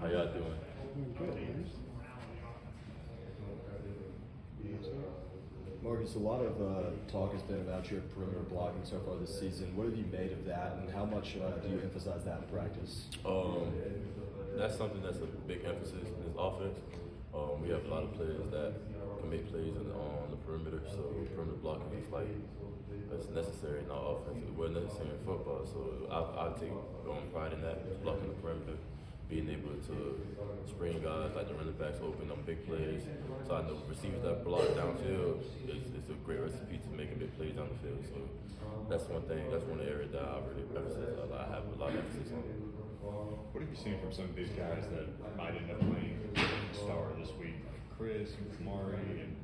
How y'all doing? Good. Marcus, a lot of talk has been about your perimeter blocking so far this season. What have you made of that, and how much do you emphasize that in practice? That's something that's a big emphasis in this offense. We have a lot of players that can make plays on the perimeter, so perimeter blocking is that's necessary in our offense. It wasn't necessary in football, so I take pride in that, blocking the perimeter, being able to spring guys like the running backs open on big plays. So I know receivers that block downfield, it's a great recipe to making big plays down the field. So that's one thing, that's one area that I really emphasize. I have a lot of emphasis on. What have you seen from some of these guys that might end up playing star this week? Like Chris and Kamari and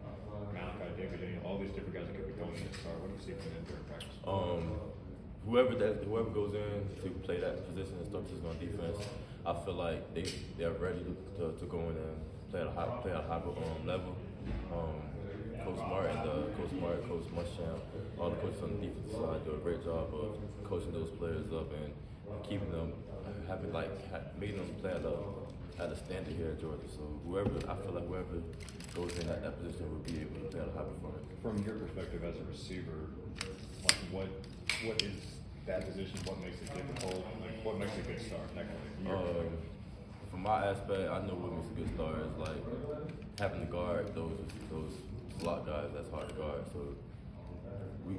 Malachi David, all these different guys that could be going in star. What do you see from them during practice? Whoever goes in to play that position and start position on defense, I feel like they're ready to go in and play at a high level. Coach Coach Muschamp, all the coaches on the defensive side do a great job of coaching those players up and keeping them making them play at a standard here at Georgia. So I feel like whoever goes in at that position will be able to play at a high performance. From your perspective as a receiver, like what is that position? What makes it difficult? Like what makes it a good start? From my aspect, I know what makes a good start is like having to guard those slot guys. That's hard to guard. So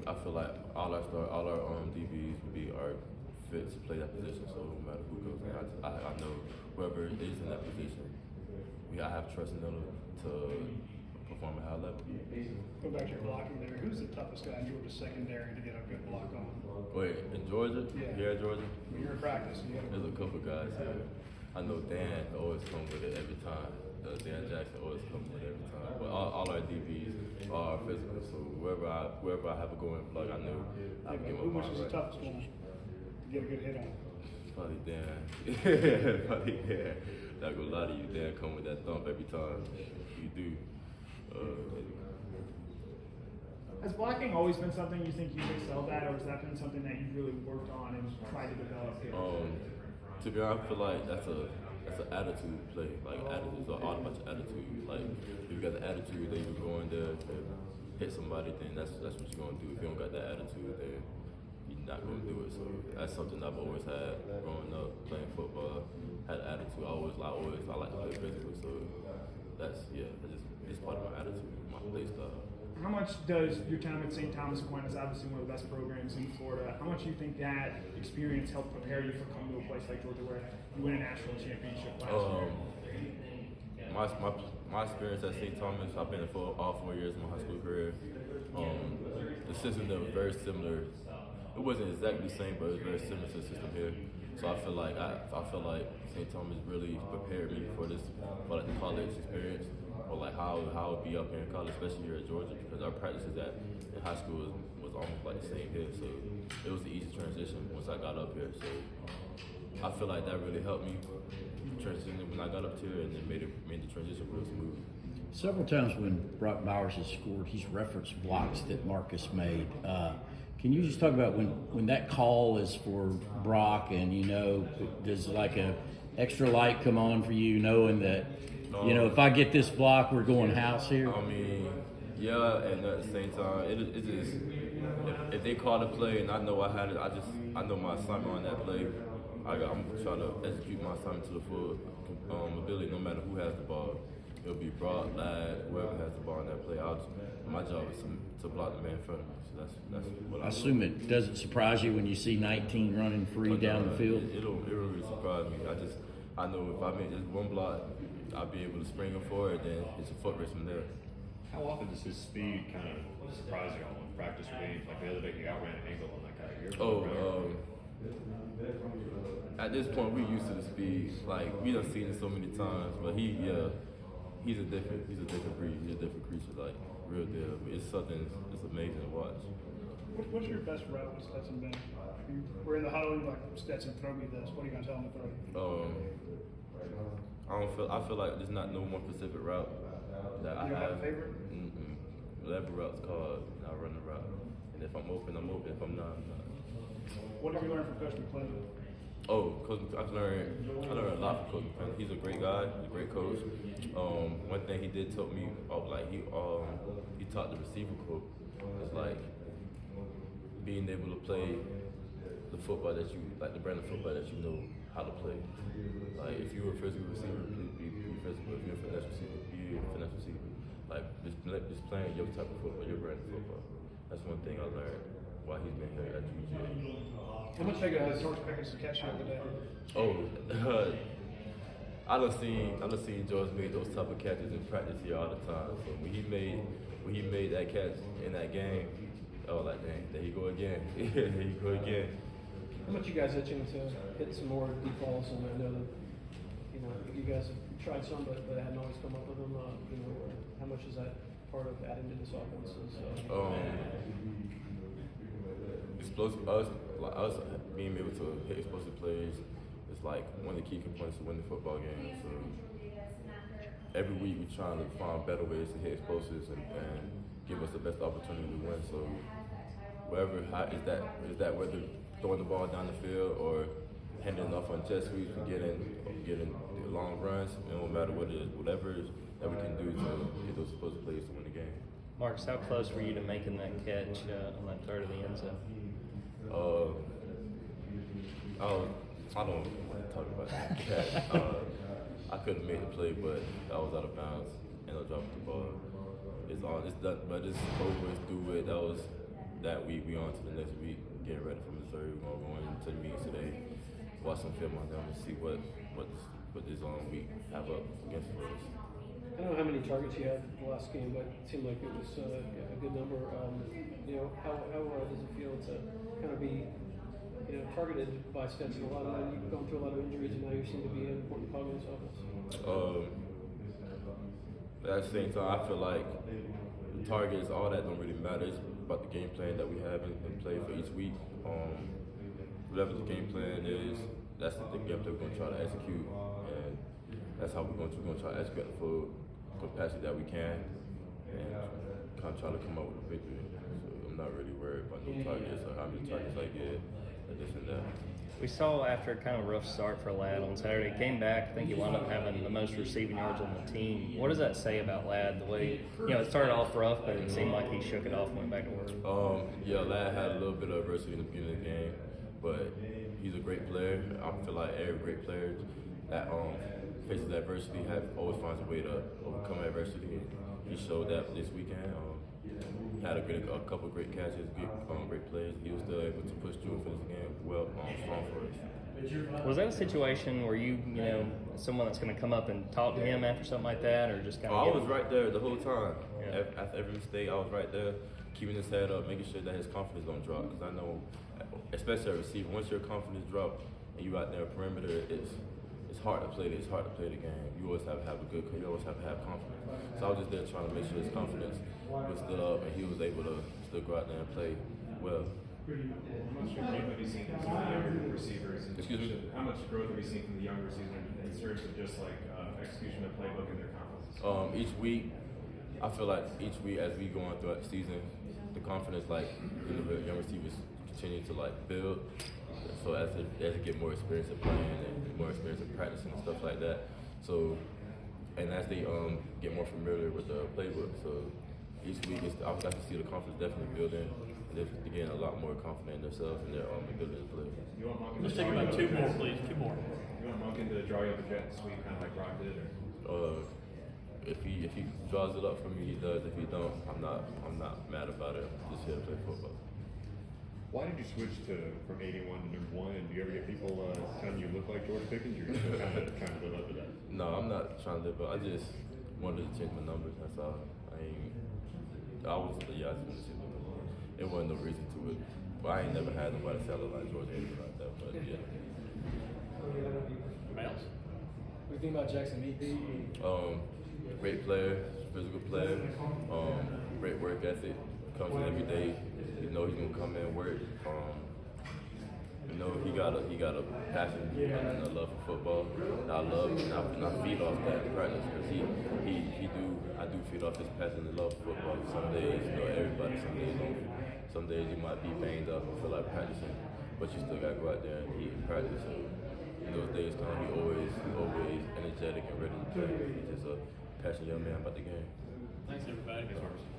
I feel like all our DBs are fit to play that position. So no matter who goes in, I know whoever is in that position, I have trust in them to perform at a high level. Go back to your blocking there. Who's the toughest guy in Georgia secondary to get a good block on? Wait, in Georgia? Yeah. Here at Georgia? When you're in practice. There's a couple guys here. I know Dan always comes with it every time. Dan Jackson always comes with it every time. But all our DBs are physical, so whoever I have a going block, I know I can get my Which mark is the right. toughest one to get a good hit on? Probably Dan. Probably Dan. Not gonna lie to you, Dan come with that thump every time. You do. Has blocking always been something you think you've excelled at, or has that been something that you've really worked on and tried to develop here? To be honest, I feel like that's an attitude play. Like attitude, it's all about your attitude. Like if you got the attitude, then you go in there to hit somebody, then that's what you're gonna do. If you don't got that attitude, then you're not gonna do it. So that's something I've always had growing up, playing football. Had attitude. I like to play physical. So it's part of my attitude, my play style. How much does your time at St. Thomas Aquinas, obviously one of the best programs in Florida, how much do you think that experience helped prepare you for coming to a place like Georgia where you win a national championship last year? My experience at St. Thomas, I've been there for all 4 years of my high school career. The system there was very similar. It wasn't exactly the same, but it was very similar to the system here. So I feel like St. Thomas really prepared me for the college experience, or like how it would be up here in college, especially here at Georgia, because our practices in high school was almost like the same here. So it was an easy transition once I got up here. So I feel like that really helped me transition when I got up here, and it made the transition real smooth. Several times when Brock Bowers has scored, he's referenced blocks that Marcus made. Can you just talk about when that call is for Brock, and does like a extra light come on for you, knowing that if I get this block, we're going house here? I mean, yeah, and at the same time, it just if they call the play and I know I had it, I know my assignment on that play. I'm trying to execute my assignment to the full ability, no matter who has the ball. It'll be Brock, Ladd, whoever has the ball in that play. My job is to block the man in front of me. So that's what I assume it doesn't surprise you when you see 19 running free down the field. It'll really surprise me. I know if I make just one block, I'll be able to spring him forward. Then it's a foot race from there. How often does his speed kind of surprise you on practice games? Like the other day, he outran an angle on that guy. At this point, we're used to the speed. Like we done seen it so many times, but he's a different breed. He's a different creature, like real deal. It's amazing to watch. What's your best route with Stetson been? We're in the huddle, you're like, Stetson, throw me this. What are you going to tell him to throw? I feel like there's not no one specific route that I You don't have have. a favorite? Whatever route's called, I run the route. And if I'm open, I'm open. If I'm not, I'm not. What did you learn from Coach McClendon? Oh, Coach, I learned a lot from Coach McConnell. He's a great guy. He's a great coach. One thing he did tell me, he taught the receiver group, is like being able to play the football that you like, the brand of football that you know how to play. Like if you're a physical receiver, be physical. If you're a finesse receiver, be a finesse receiver. Like just playing your type of football, your brand of football. That's one thing I learned while he's been here at UGA. How much bigger has George Pickens to catch you the other day? Oh, I done seen George make those type of catches in practice here all the time. So when he made that catch in that game, I was like, dang, there he go again. There he go again. How much you guys itching to hit some more deep balls? And I know that you guys have tried some, but hadn't always come up with them. How much is that part of adding to this offense? Explosive us being able to hit explosive plays is like one of the key components to win the football game. So every week we're trying to find better ways to hit explosives and give us the best opportunity to win. So is that whether throwing the ball down the field or handing off on jet sweeps and getting long runs, no matter what it is, whatever it is that we can do to get those explosive plays to win the game. Marcus, how close were you to making that catch on that third of the end zone? I don't want to talk about that catch. I couldn't make the play, but I was out of bounds and I dropped the ball. It's done, but it's over. It's through with. That was that week. We on to the next week, getting ready for Missouri. We're gonna go into the meetings today, watch some film on them, and see what this week have up against us. I don't know how many targets you had the last game, but it seemed like it was a good number. How does it feel to kind of be targeted by Stetson a lot? You've gone through a lot of injuries, and now you seem to be an important cog in this offense. But at the same time, I feel like the targets, all that don't really matter. It's about the game plan that we have in play for each week. Whatever the game plan is, that's the game plan we're going to try to execute, and that's how we're going to try to execute the full capacity that we can, and kind of try to come up with a victory. So I'm not really worried about no targets or how many targets I get, or this and that. We saw after a kind of rough start for Ladd on Saturday, came back. I think he wound up having the most receiving yards on the team. What does that say about Ladd? The way it started off rough, but it seemed like he shook it off and went back to work. Ladd had a little bit of adversity in the beginning of the game, but he's a great player. I feel like every great player that faces adversity always finds a way to overcome adversity. He showed that this weekend. Had a couple of great catches, great plays. He was still able to push through for this game strong for us. Was that a situation where someone that's going to come up and talk to him after something like that, or just kind of? I was right there the whole time. Yeah. After every mistake, I was right there, keeping his head up, making sure that his confidence don't drop. Because I know, especially a receiver, once your confidence drop and you out there perimeter, it's hard to play. It's hard to play the game. You always have to have you always have to have confidence. So I was just there trying to make sure his confidence was still up and he was able to still go out there and play well. How much growth have you seen from some of the younger receivers? Excuse me? How much growth have you seen from the younger receivers in terms of just like execution of playbook and their confidence? Each week, I feel like each week as we go on throughout the season, the confidence the young receivers continue to build. So as they get more experience of playing and more experience of practicing and stuff like that. So, and as they get more familiar with the playbook, so each week I got to see the confidence definitely building. And they're getting a lot more confident in themselves and their ability to play. You want Monken Let's to take draw about you two up a more, jet? please. Two more. You want Monken to draw you up a jet this week, kind of like Rock did, or? If he draws it up for me, he does. If he don't, I'm not mad about it. I'm just here to play football. Why did you switch from 81 to number 1? And do you ever get people telling you look like George Pickens? Or you're still kind of trying to live up to that? No, I'm not trying to live up. I just wanted to change my numbers. That's all. I just wanted to change my numbers. It wasn't no reason to it. But I ain't never had nobody say I look like George or anything like that. But yeah. Miles. What do you think about Jackson Meeks? Great player, physical player, great work ethic. Comes in every day. You know he's gonna come in and work. He got a passion and a love for football. And I love and I feed off that in practice because I do feed off his passion and love for football. Some days, everybody. Some days you might be banged up and feel like practicing. but you still gotta go out there and eat and practice. So when those days come, he always energetic and ready to play. He's just a passionate young man about the game. Thanks, everybody.